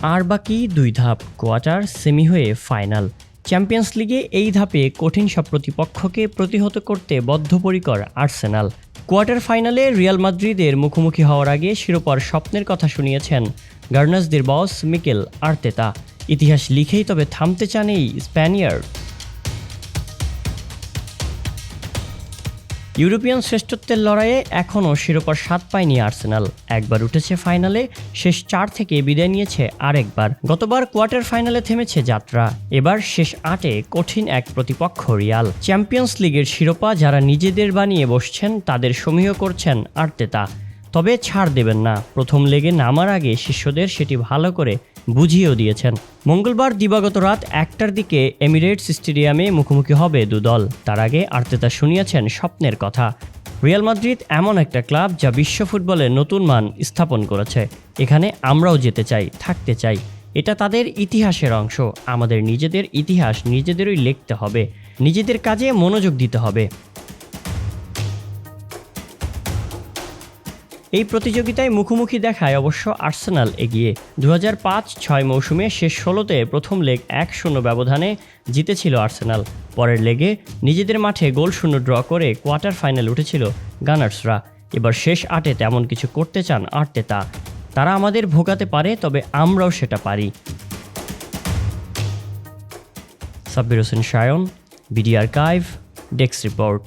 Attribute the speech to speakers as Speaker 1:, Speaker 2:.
Speaker 1: আর বাকি 2 ধাপ, quarter, semi হয়ে ফাইনাল। চ্যাম্পিয়ন্স লিগে এই ধাপে কঠিন সব প্রতিপক্ষকে প্রতিহত করতে বদ্ধপরিকর আর্সেনাল। কোয়ার্টার ফাইনালে রিয়াল মাদ্রিদের মুখোমুখি হওয়ার আগে শিরোপার স্বপ্নের কথা শুনিয়েছেন গার্নাসদের বস মিকেল আর্তেতা। ইতিহাস লিখেই তবে থামতে চান এই স্প্যানিয়ার্ড। ইউরোপিয়ান শ্রেষ্ঠত্বের লড়াইয়ে এখনও শিরোপার স্বাদ পায়নি আর্সেনাল। একবার উঠেছে ফাইনালে, শেষ 4 থেকে বিদায় নিয়েছে আরেকবার। গতবার কোয়ার্টার ফাইনালে থেমেছে যাত্রা, এবার শেষ 8-এ কঠিন এক প্রতিপক্ষ রিয়াল। চ্যাম্পিয়ন্স লিগের শিরোপা যারা নিজেদের বানিয়ে বসছেন তাদের সমীহ করছেন আর্তেতা। তবে ছাড় দেবেন না, প্রথম লেগে নামার আগে শিষ্যদের সেটি ভালো করে বুঝিয়েও দিয়েছেন। মঙ্গলবার দিবাগত রাত 1টার দিকে এমিরেটস স্টেডিয়ামে মুখোমুখি হবে দুদল। তার আগে আর্তেতা শুনিয়েছেন স্বপ্নের কথা। রিয়াল মাদ্রিদ এমন একটা ক্লাব যা বিশ্ব ফুটবলে নতুন মান স্থাপন করেছে। এখানে আমরাও যেতে চাই, থাকতে চাই। এটা তাদের ইতিহাসের অংশ। আমাদের নিজেদের ইতিহাস নিজেদেরই লিখতে হবে, নিজেদের কাজে মনোযোগ দিতে হবে। এই প্রতিযোগিতায় মুখোমুখি দেখায় অবশ্য আর্সেনাল এগিয়ে। 2005-06 মৌসুমে শেষ 16তে প্রথম লেগ 1-0 ব্যবধানে জিতেছিল আর্সেনাল। পরের লেগে নিজেদের মাঠে গোলশূন্য ড্র করে কোয়ার্টার ফাইনাল উঠেছিল গানার্সরা। এবার শেষ 8-এ তেমন কিছু করতে চান আর্তেতা। তারা আমাদের ভোগাতে পারে, তবে আমরাও সেটা পারি। Sabbir Hossain Sayan, BD archive, desk report.